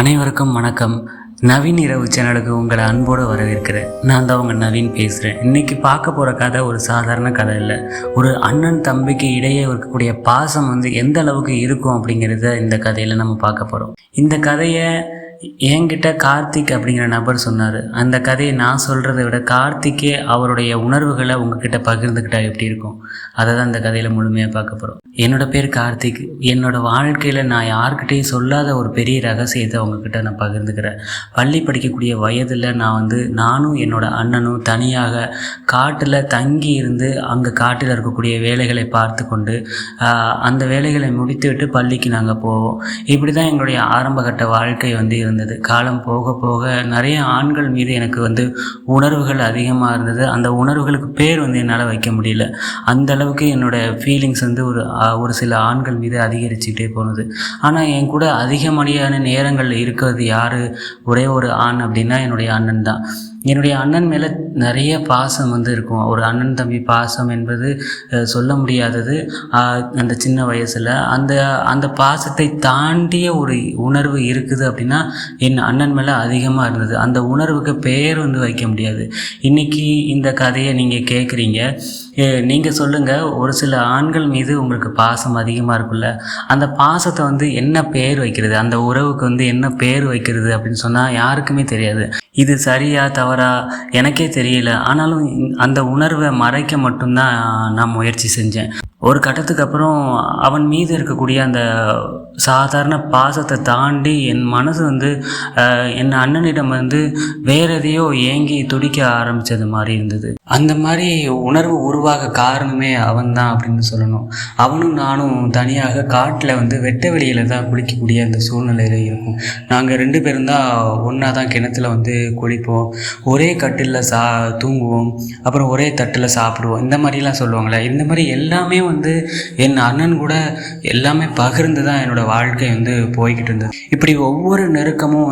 அனைவருக்கும் வணக்கம். நவீன் இரவு சேனலுக்கு உங்களை அன்போடு வரவேற்கிறேன். நான் தான் உங்கள் நவீன் பேசுகிறேன். இன்றைக்கி பார்க்க போகிற கதை ஒரு சாதாரண கதை இல்லை. ஒரு அண்ணன் தம்பிக்கு இடையே இருக்கக்கூடிய பாசம் எந்த அளவுக்கு இருக்கும் அப்படிங்கிறத இந்த கதையில் நம்ம பார்க்க போகிறோம். இந்த கதையை என்கிட்ட கார்த்திக் அப்படிங்கிற நபர் சொன்னார். அந்த கதையை நான் சொல்கிறத விட கார்த்திக்கே அவருடைய உணர்வுகளை உங்ககிட்ட பகிர்ந்துக்கிட்டால் எப்படி இருக்கும், அதை தான் இந்த கதையில் முழுமையாக பார்க்க போகிறோம். என்னோடய பேர் கார்த்திக். என்னோடய வாழ்க்கையில் நான் யார்கிட்டையும் சொல்லாத ஒரு பெரிய ரகசியத்தை உங்ககிட்ட நான் பகிர்ந்துக்கிறேன். பள்ளி படிக்கக்கூடிய வயதில் நானும் என்னோடய அண்ணனும் தனியாக காட்டில் தங்கி இருந்து அங்கே காட்டில் இருக்கக்கூடிய வேலைகளை பார்த்து கொண்டு அந்த வேலைகளை முடித்துவிட்டு பள்ளிக்கு நாங்கள் போவோம். இப்படி தான் எங்களுடைய ஆரம்பகட்ட வாழ்க்கை இருந்தது. காலம் போக போக நிறைய ஆண்கள் மீது எனக்கு உணர்வுகள் அதிகமாக இருந்தது. அந்த உணர்வுகளுக்கு பேர் என்னால் வைக்க முடியல. அந்த அளவுக்கு என்னோடய ஃபீலிங்ஸ் ஒரு சில ஆண்கள் மீது அதிகரிச்சுக்கிட்டே போனது. ஆனால் என் கூட அதிகமடியான நேரங்கள் இருக்கிறது யார், ஒரே ஒரு ஆண் அப்படின்னா என்னுடைய அண்ணன் தான். என்னுடைய அண்ணன் மேலே நிறைய பாசம் இருக்கும். ஒரு அண்ணன் தம்பி பாசம் என்பது சொல்ல முடியாதது. அந்த சின்ன வயசில் அந்த பாசத்தை தாண்டிய ஒரு உணர்வு இருக்குது அப்படின்னா என் அண்ணன் மேலே அதிகமாக இருந்தது. அந்த உணர்வுக்கு பெயர் வைக்க முடியாது. இன்றைக்கி இந்த கதையை நீங்கள் கேட்குறீங்க. நீங்கள் சொல்லுங்கள், ஒரு சில ஆண்கள் மீது உங்களுக்கு பாசம் அதிகமாக இருக்குல்ல, அந்த பாசத்தை என்ன பெயர் வைக்கிறது, அந்த உறவுக்கு என்ன பெயர் வைக்கிறது அப்படின்னு சொன்னால் யாருக்குமே தெரியாது. இது சரியா தவறா எனக்கே தெரியல. ஆனாலும் அந்த உணர்வை மறைக்க மட்டும்தான் நான் முயற்சி செஞ்சேன். ஒரு கட்டத்துக்கு அப்புறம் அவன் மீது இருக்கக்கூடிய அந்த சாதாரண பாசத்தை தாண்டி என் மனசு என் அண்ணனிடம் வேறு எதையோ ஏங்கி துடிக்க ஆரம்பித்தது மாதிரி இருந்தது. அந்த மாதிரி உணர்வு உருவாக காரணமே அவன்தான் அப்படின்னு சொல்லணும். அவனும் நானும் தனியாக காட்டில் வெட்ட வெளியில் தான் குளிக்கக்கூடிய அந்த சூழ்நிலையில் இருக்கும். நாங்கள் 2 பேரும் தான் ஒன்றா தான் கிணத்துல குளிப்போம். ஒரே கட்டில் தூங்குவோம். அப்புறம் ஒரே தட்டில் சாப்பிடுவோம். இந்த மாதிரிலாம் சொல்லுவாங்களே, இந்த மாதிரி எல்லாமே என் அண்ணன் கூட எல்லாமே பகிர்ந்து தான் என்னோடய வாழ்க்கை போய்கிட்டு இருந்தது. இப்படி ஒவ்வொரு நெருக்கமும்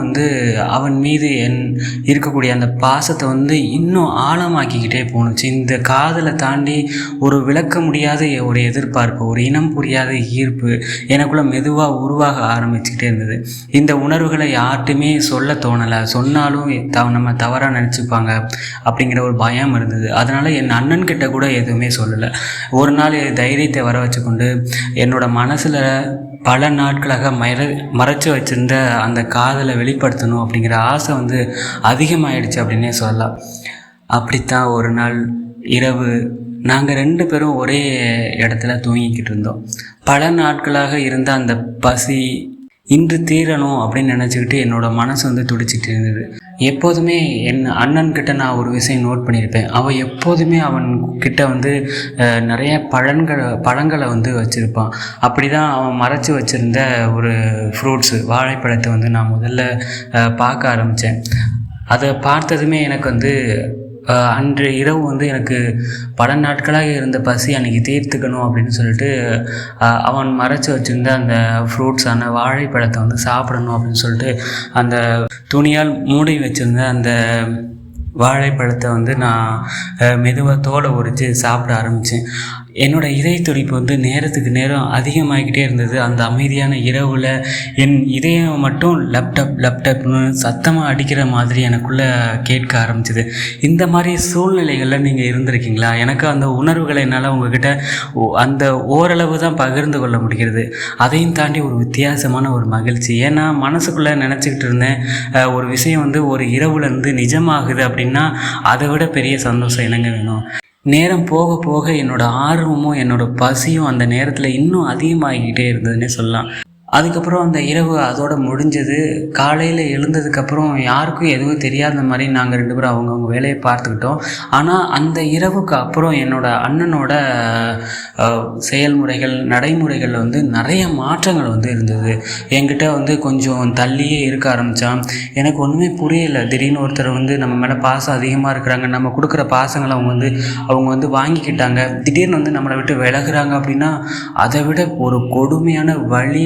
அவன் மீது இருக்கக்கூடிய அந்த பாசத்தை இன்னும் ஆழமாக்கிக்கிட்டே போணுச்சு. இந்த காதலை தாண்டி ஒரு விளக்க முடியாத ஒரு எதிர்பார்ப்பு, ஒரு இனம் புரியாத ஈர்ப்பு எனக்குள்ள மெதுவாக உருவாக ஆரம்பிச்சுக்கிட்டே இருந்தது. இந்த உணர்வுகளை யார்ட்டுமே சொல்ல தோணலை. சொன்னாலும் நம்ம தவறாக நினச்சிப்பாங்க அப்படிங்கிற ஒரு பயம் இருந்தது. அதனால் என் அண்ணன்கிட்ட கூட எதுவுமே சொல்லலை. ஒரு நாள் தைரியத்தை வர வச்சு கொண்டு என்னோட மனசில் பல நாட்களாக மறைச்சி வச்சுருந்த அந்த காதலை வெளிப்படுத்தணும் அப்படிங்கிற ஆசை அதிகமாகிடுச்சு அப்படின்னே சொல்லலாம். அப்படித்தான் ஒரு நாள் இரவு நாங்கள் 2 பேரும் ஒரே இடத்துல தூங்கிக்கிட்டு இருந்தோம். பல நாட்களாக இருந்த அந்த பசி இன்று தீரணும் அப்படின்னு நினச்சிக்கிட்டு என்னோடய மனசு துடிச்சிட்டு இருந்தது. எப்போதுமே என் அண்ணன்கிட்ட நான் ஒரு விஷயம் நோட் பண்ணியிருப்பேன். அவன் எப்போதுமே அவன்கிட்ட நிறைய பழங்களை வச்சுருப்பான். அப்படி தான் அவன் மறைச்சி வச்சுருந்த ஒரு ஃப்ரூட்ஸு வாழைப்பழத்தை நான் முதல்ல பார்க்க ஆரம்பித்தேன். அதை பார்த்ததுமே எனக்கு அன்று இரவு எனக்கு பல நாட்களாக இருந்த பசி அன்றைக்கி தீர்த்துக்கணும் அப்படின்னு சொல்லிட்டு அவன் மறைச்சி வச்சுருந்த அந்த ஃப்ரூட்ஸான வாழைப்பழத்தை சாப்பிடணும் அப்படின்னு சொல்லிட்டு அந்த துணியால் மூடி வச்சுருந்த அந்த வாழைப்பழத்தை நான் மெதுவாக தோலை உரித்து சாப்பிட ஆரம்பித்தேன். என்னோடய இதய துடிப்பு நேரத்துக்கு நேரம் அதிகமாகிக்கிட்டே இருந்தது. அந்த அமைதியான இரவில் என் இதயம் மட்டும் லேப்டாப்னு சத்தமாக அடிக்கிற மாதிரி எனக்குள்ளே கேட்க ஆரம்பிச்சிது. இந்த மாதிரி சூழ்நிலைகளில் நீங்கள் இருந்திருக்கீங்களா? எனக்கு அந்த உணர்வுகளை என்னால் உங்ககிட்ட அந்த ஓரளவு தான் பகிர்ந்து கொள்ள முடிகிறது. அதையும் தாண்டி ஒரு வித்தியாசமான ஒரு மகிழ்ச்சி. ஏன்னா மனசுக்குள்ளே நினச்சிக்கிட்டு இருந்தேன், ஒரு விஷயம் ஒரு இரவுலேருந்து நிஜமாகுது அப்படின்னா அதை விட பெரிய சந்தோஷம் என்னங்க வேணும். நேரம் போக போக என்னோடய ஆர்வமும் என்னோடய பசியும் அந்த நேரத்தில் இன்னும் அதிகமாகிக்கிட்டே இருந்ததுன்னே சொல்லலாம். அதுக்கப்புறம் அந்த இரவு அதோடு முடிஞ்சது. காலையில் எழுந்ததுக்கப்புறம் யாருக்கும் எதுவும் தெரியாத மாதிரி நாங்கள் 2 பேரும் அவங்கவுங்க வேலையை பார்த்துக்கிட்டோம். ஆனால் அந்த இரவுக்கு அப்புறம் என்னோடய அண்ணனோட செயல்முறைகள் நடைமுறைகளில் நிறைய மாற்றங்கள் இருந்தது. என்கிட்ட கொஞ்சம் தள்ளியே இருக்க ஆரம்பித்தான். எனக்கு ஒன்றுமே புரியலை. திடீர்னு ஒருத்தர் நம்ம மேலே பாசம் அதிகமாக இருக்கிறாங்க, நம்ம கொடுக்குற பாசங்களை அவங்க வாங்கிக்கிட்டாங்க. திடீர்னு நம்மளை விட்டு விலகுறாங்க அப்படின்னா அதை விட ஒரு கொடுமையான வழி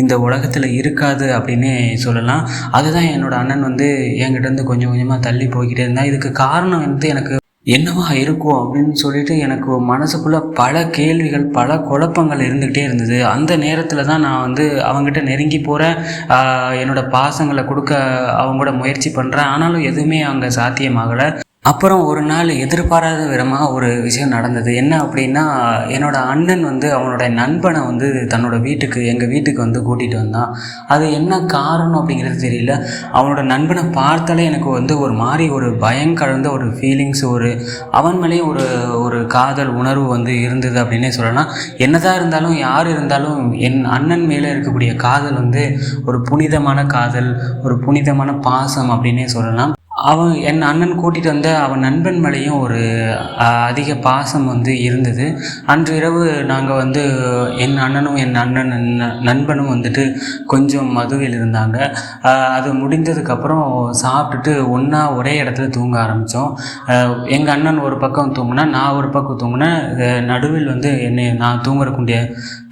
இந்த உலகத்தில் இருக்காது அப்படின்னே சொல்லலாம். அதுதான் என்னோடய அண்ணன் என்கிட்ட கொஞ்சம் கொஞ்சமாக தள்ளி போய்கிட்டே இருந்தான். இதுக்கு காரணம் எனக்கு என்னவா இருக்கும் அப்படின்னு சொல்லிட்டு எனக்கு மனசுக்குள்ளே பல கேள்விகள் பல குழப்பங்கள் இருந்துக்கிட்டே இருந்தது. அந்த நேரத்தில் தான் நான் வந்து அவங்ககிட்ட நெருங்கி போகிறேன், என்னோடய பாசங்களை கொடுக்க அவங்க கூட முயற்சி பண்ணுறேன். ஆனாலும் எதுவுமே அங்கே சாத்தியமாகலை. அப்புறம் ஒரு நாள் எதிர்பாராத விதமாக ஒரு விஷயம் நடந்தது. என்ன அப்படின்னா, என்னோடய அண்ணன் வந்து அவனுடைய நண்பனை வந்து தன்னோட வீட்டுக்கு எங்கள் வீட்டுக்கு வந்து கூட்டிகிட்டு வந்தான். அது என்ன காரணம் அப்படிங்கிறது தெரியல. அவனோட நண்பனை பார்த்தாலே எனக்கு வந்து ஒரு மாதிரி ஒரு பயம் கலந்த ஒரு ஃபீலிங்ஸ், அவன் மேலேயும் ஒரு ஒரு காதல் உணர்வு வந்து இருந்தது அப்படின்னே சொல்லலாம். என்னதான் இருந்தாலும் யார் இருந்தாலும் என் அண்ணன் மேலே இருக்கக்கூடிய காதல் வந்து ஒரு புனிதமான காதல், ஒரு புனிதமான பாசம் அப்படின்னே சொல்லலாம். என் அண்ணன் கூட்டிகிட்டு வந்த அவன் நண்பன் மேலேயும் ஒரு அதிக பாசம் வந்து இருந்தது. அன்று இரவு நாங்கள் வந்து என் அண்ணனும் என் அண்ணன் நண்பனும் வந்துட்டு கொஞ்சம் மதுவில் இருந்தாங்க. அது முடிந்ததுக்கப்புறம் சாப்பிட்டுட்டு ஒன்றா ஒரே இடத்துல தூங்க ஆரம்பித்தோம். எங்கள் அண்ணன் ஒரு பக்கம் தூங்கினா, நான் ஒரு பக்கம் தூங்கினேன். நடுவில் வந்து நான்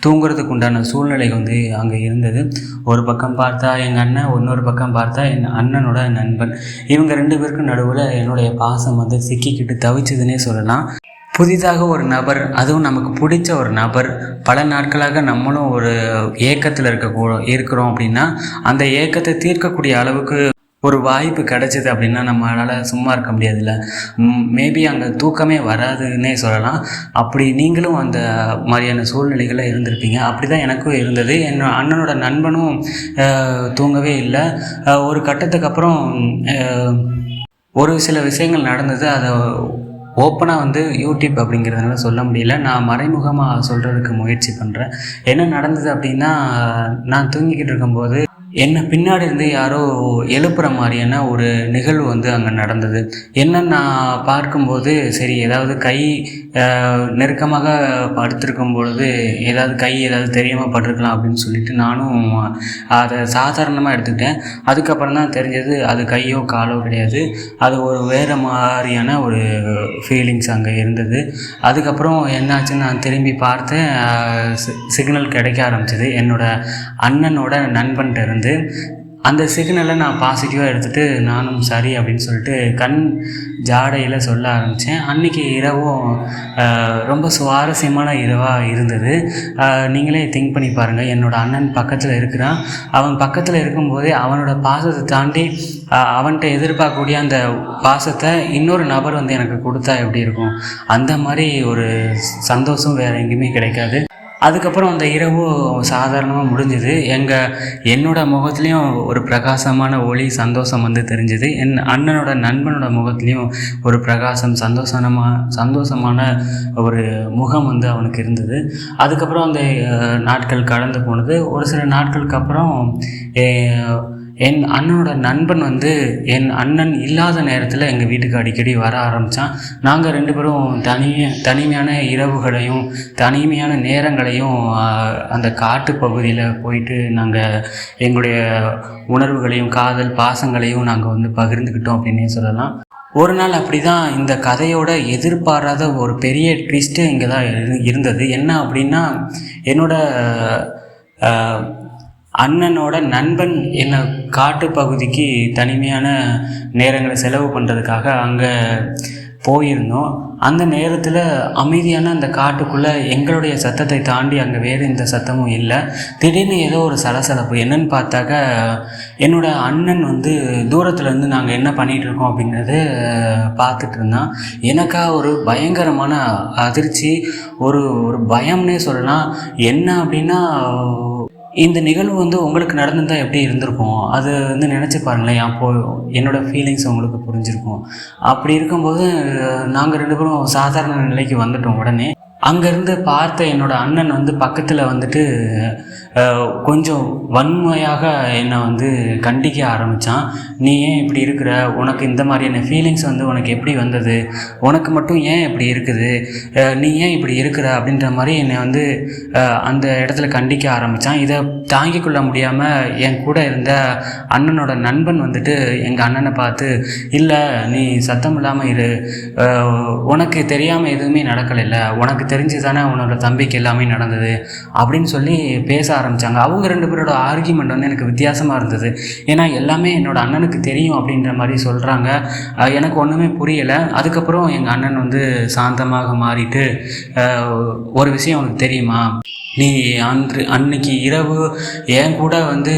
தூங்குறதுக்கு உண்டான சூழ்நிலை வந்து அங்கே இருந்தது. ஒரு பக்கம் பார்த்தா எங்கள் அண்ணன், இன்னொரு பக்கம் பார்த்தா என் அண்ணனோட நண்பன். இவங்க 2 பேருக்கும் நடுவில் என்னுடைய பாசம் வந்து சிக்கிக்கிட்டு தவிச்சதுன்னே சொல்லலாம். புதிதாக ஒரு நபர், அதுவும் நமக்கு பிடிச்ச ஒரு நபர், பல நாட்களாக நம்மளும் ஒரு ஏக்கத்தில் இருக்கிறோம் அப்படின்னா, அந்த ஏக்கத்தை தீர்க்கக்கூடிய அளவுக்கு ஒரு வாய்ப்பு கிடச்சிது அப்படின்னா நம்மளால் சும்மா இருக்க முடியாதுல்ல. மேபி அங்கே தூக்கமே வராதுன்னே சொல்லலாம். அப்படி நீங்களும் அந்த மாதிரியான சூழ்நிலைகளில் இருந்திருப்பீங்க. அப்படி தான் எனக்கும் இருந்தது. என் அண்ணனோட நண்பனும் தூங்கவே இல்லை. ஒரு கட்டத்துக்கு அப்புறம் ஒரு சில விஷயங்கள் நடந்தது. அதை ஓப்பனாக வந்து யூடியூப் அப்படிங்கிறதுனால சொல்ல முடியல. நான் மறைமுகமாக சொல்கிறதுக்கு முயற்சி பண்ணுறேன். என்ன நடந்தது அப்படின்னா, நான் தூங்கிக்கிட்டு இருக்கும்போது என்னை பின்னாடி இருந்து யாரோ எழுப்புற மாதிரியான ஒரு நிகழ்வு வந்து அங்கே நடந்தது. என்னன்னு நான் பார்க்கும்போது, சரி ஏதாவது கை நெருக்கமாக படுத்திருக்கும் பொழுது ஏதாவது தெரியாமல் பட்டிருக்கலாம் அப்படின்னு சொல்லிட்டு நானும் அதை சாதாரணமாக எடுத்துக்கிட்டேன். அதுக்கப்புறம் தான் தெரிஞ்சது அது கையோ காலோ கிடையாது, அது ஒரு வேறு மாதிரியான ஒரு ஃபீலிங்ஸ் அங்கே இருந்தது. அதுக்கப்புறம் என்னாச்சுன்னு நான் திரும்பி பார்த்தேன். சிக்னல் கிடைக்க ஆரம்பிச்சிது என்னோடய அண்ணனோட நண்பன்கிட்ட இருந்து. அந்த சிக்னலை நான் பாசிட்டிவாக எடுத்துகிட்டு நானும் சரி அப்படின்னு சொல்லிட்டு கண் ஜாடையில் சொல்ல ஆரம்பித்தேன். அன்றைக்கி இரவும் ரொம்ப சுவாரஸ்யமான இரவாக இருந்தது. நீங்களே திங்க் பண்ணி பாருங்கள். என்னோடய அண்ணன் பக்கத்தில் இருக்கிறான். அவன் பக்கத்தில் இருக்கும்போதே அவனோட பாசத்தை தாண்டி அவன்கிட்ட எதிர்பார்க்கக்கூடிய அந்த பாசத்தை இன்னொரு நபர் வந்து எனக்கு கொடுத்தா எப்படி இருக்கும்? அந்த மாதிரி ஒரு சந்தோஷம் வேறு எங்கேயுமே கிடைக்காது. அதுக்கப்புறம் அந்த இரவு சாதாரணமாக முடிஞ்சுது. என்னோடய முகத்துலேயும் ஒரு பிரகாசமான ஒளி சந்தோஷம் வந்து தெரிஞ்சுது. என் அண்ணனோட நண்பனோட முகத்துலேயும் ஒரு பிரகாசம் சந்தோஷமான ஒரு முகம் வந்து அவனுக்கு இருந்தது. அதுக்கப்புறம் அந்த நாட்கள் கடந்து போனது. ஒரு சில நாட்களுக்கு அப்புறம் என் அண்ணனோட நண்பன் வந்து என் அண்ணன் இல்லாத நேரத்தில் எங்கள் வீட்டுக்கு அடிக்கடி வர ஆரம்பித்தான். நாங்கள் 2 பேரும் தனிமையான இரவுகளையும் தனிமையான நேரங்களையும் அந்த காட்டு பகுதியில் போயிட்டு நாங்கள் எங்களுடைய உணர்வுகளையும் காதல் பாசங்களையும் நாங்கள் வந்து பகிர்ந்துக்கிட்டோம் அப்படின்னே சொல்லலாம். ஒரு நாள் அப்படி தான் இந்த கதையோட எதிர்பாராத ஒரு பெரிய ட்விஸ்ட்டு இங்கே தான் இருந்தது. என்ன அப்படின்னா, என்னோட அண்ணனோட நண்பன் என்னை காட்டு பகுதிக்கு தனிமையான நேரங்களை செலவு பண்ணுறதுக்காக அங்கே போயிருந்தோம். அந்த நேரத்தில் அமைதியான அந்த காட்டுக்குள்ளே எங்களுடைய சத்தத்தை தாண்டி அங்கே வேறு எந்த சத்தமும் இல்லை. திடீர்னு ஏதோ ஒரு சலசலப்பு. என்னன்னு பார்த்தாக்க என்னோடய அண்ணன் வந்து தூரத்துலேருந்து நாங்கள் என்ன பண்ணிகிட்ருக்கோம் அப்படிங்கிறது பார்த்துட்டு இருந்தான். எனக்கா ஒரு பயங்கரமான அதிர்ச்சி, ஒரு பயம்னே சொல்லலாம். என்ன அப்படின்னா, இந்த நிகழ்வு வந்து உங்களுக்கு நடந்திருந்தால் எப்படி இருந்திருக்கும்? அது வந்து நினச்சி பாருங்களேன். அப்போது என்னோடய ஃபீலிங்ஸ் உங்களுக்கு புரிஞ்சிருக்கும். அப்படி இருக்கும்போது நாங்கள் 2 பேரும் சாதாரண நிலைக்கு வந்துட்டோம். உடனே அங்கேருந்து பார்த்த என்னோடய அண்ணன் வந்து பக்கத்தில் வந்துட்டு கொஞ்சம் வன்மையாக என்னை வந்து கண்டிக்க ஆரம்பித்தான். நீ ஏன் இப்படி இருக்கிற? உனக்கு இந்த மாதிரியான ஃபீலிங்ஸ் வந்து உனக்கு எப்படி வந்தது? உனக்கு மட்டும் ஏன் இப்படி இருக்குது? நீ ஏன் இப்படி இருக்கிற? அப்படின்ற மாதிரி என்னை வந்து அந்த இடத்துல கண்டிக்க ஆரம்பித்தான். இதை தாங்கிக் கொள்ள முடியாமல் என் கூட இருந்த அண்ணனோட நண்பன் வந்துட்டு எங்கள் அண்ணனை பார்த்து, இல்லை நீ சத்தம் இல்லாமல் இரு, உனக்கு தெரியாமல் எதுவுமே நடக்கலைல்ல, உனக்கு தெரிஞ்சு தானே உன்னோட தம்பிக்கு எல்லாமே நடந்தது அப்படின்னு சொல்லி பேச ஆரம்பித்தாங்க. அவங்க 2 பேரோட ஆர்கியூமெண்ட் வந்து எனக்கு வித்தியாசமாக இருந்தது. ஏன்னா எல்லாமே என்னோடய அண்ணனுக்கு தெரியும் அப்படின்ற மாதிரி சொல்கிறாங்க. எனக்கு ஒன்றுமே புரியலை. அதுக்கப்புறம் எங்கள் அண்ணன் வந்து சாந்தமாக மாறிட்டு, ஒரு விஷயம் உனக்கு தெரியுமா, நீ அன்னைக்கு இரவு என் கூட வந்து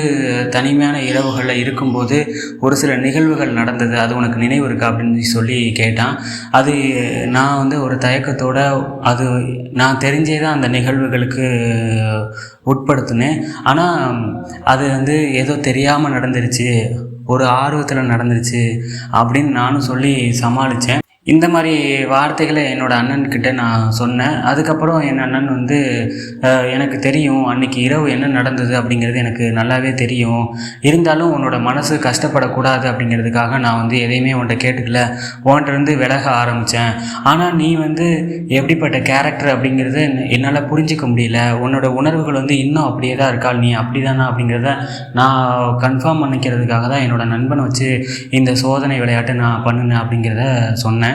தனிமையான இரவுகளில் இருக்கும்போது ஒரு சில நிகழ்வுகள் நடந்தது, அது உனக்கு நினைவு இருக்கா அப்படின்னு சொல்லி கேட்டான். அது நான் வந்து ஒரு தயக்கத்தோடு, அது நான் தெரிஞ்சே தான் அந்த நிகழ்வுகளுக்கு உட்படுத்தினேன். ஆனால் அது வந்து ஏதோ தெரியாமல் நடந்துருச்சு, ஒரு ஆர்வத்தில் நடந்துருச்சு அப்படின்னு நானும் சொல்லி சமாளித்தேன். இந்த மாதிரி வார்த்தைகளை என்னோடய அண்ணன்கிட்ட நான் சொன்னேன். அதுக்கப்புறம் என் அண்ணன் வந்து எனக்கு தெரியும் அன்றைக்கி இரவு என்ன நடந்தது அப்படிங்கிறது எனக்கு நல்லாவே தெரியும், இருந்தாலும் உன்னோட மனசு கஷ்டப்படக்கூடாது அப்படிங்கிறதுக்காக நான் வந்து எதையுமே உன்கிட்ட கேட்டுக்கல, உன்கிட்டருந்து விலக ஆரம்பித்தேன். ஆனால் நீ வந்து எப்படிப்பட்ட கேரக்டர் அப்படிங்கிறத என்னால் புரிஞ்சிக்க முடியல, உன்னோட உணர்வுகள் வந்து இன்னும் அப்படியே தான் இருக்கா, நீ அப்படி தானா அப்படிங்கிறத நான் கன்ஃபார்ம் பண்ணிக்கிறதுக்காக தான் என்னோடய நண்பனை வச்சு இந்த சோதனை விளையாட்டை நான் பண்ணினேன் அப்படிங்கிறத சொன்னேன்.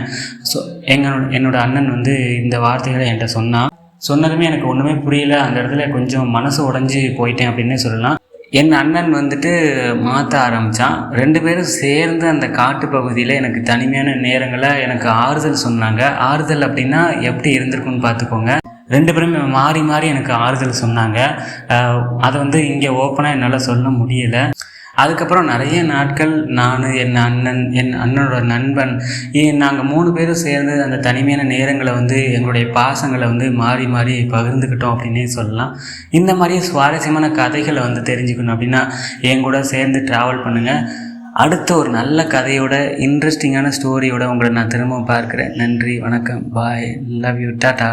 ஸோ என்னோடய அண்ணன் வந்து இந்த வார்த்தைகளை என்கிட்ட சொன்னதுமே எனக்கு ஒன்றுமே புரியல. அந்த இடத்துல கொஞ்சம் மனசு உடைஞ்சி போயிட்டேன் அப்படின்னே சொல்லலாம். என் அண்ணன் வந்துட்டு மாற்ற ஆரம்பித்தான். 2 பேரும் சேர்ந்து அந்த காட்டு பகுதியில் எனக்கு தனிமையான நேரங்களை எனக்கு ஆறுதல் சொன்னாங்க. ஆறுதல் அப்படின்னா எப்படி இருந்திருக்குன்னு பார்த்துக்கோங்க. 2 பேருமே மாறி மாறி எனக்கு ஆறுதல் சொன்னாங்க. அதை வந்து இங்கே ஓப்பனாக என்னால் சொல்ல முடியலை. அதுக்கப்புறம் நிறைய நாட்கள் நான், என் அண்ணனோட நண்பன், நாங்கள் 3 பேரும் சேர்ந்து அந்த தனிமையான நேரங்களை வந்து எங்களுடைய பாசங்களை வந்து மாறி மாறி பகிர்ந்துக்கிட்டோம் அப்படின்னே சொல்லலாம். இந்த மாதிரி சுவாரஸ்யமான கதைகளை வந்து தெரிஞ்சுக்கணும் அப்படின்னா என் கூட சேர்ந்து ட்ராவல் பண்ணுங்கள். அடுத்த ஒரு நல்ல கதையோட, இன்ட்ரெஸ்டிங்கான ஸ்டோரியோட உங்களை நான் திரும்ப பார்க்குறேன். நன்றி, வணக்கம், பாய், லவ் யூ, டாட்டா.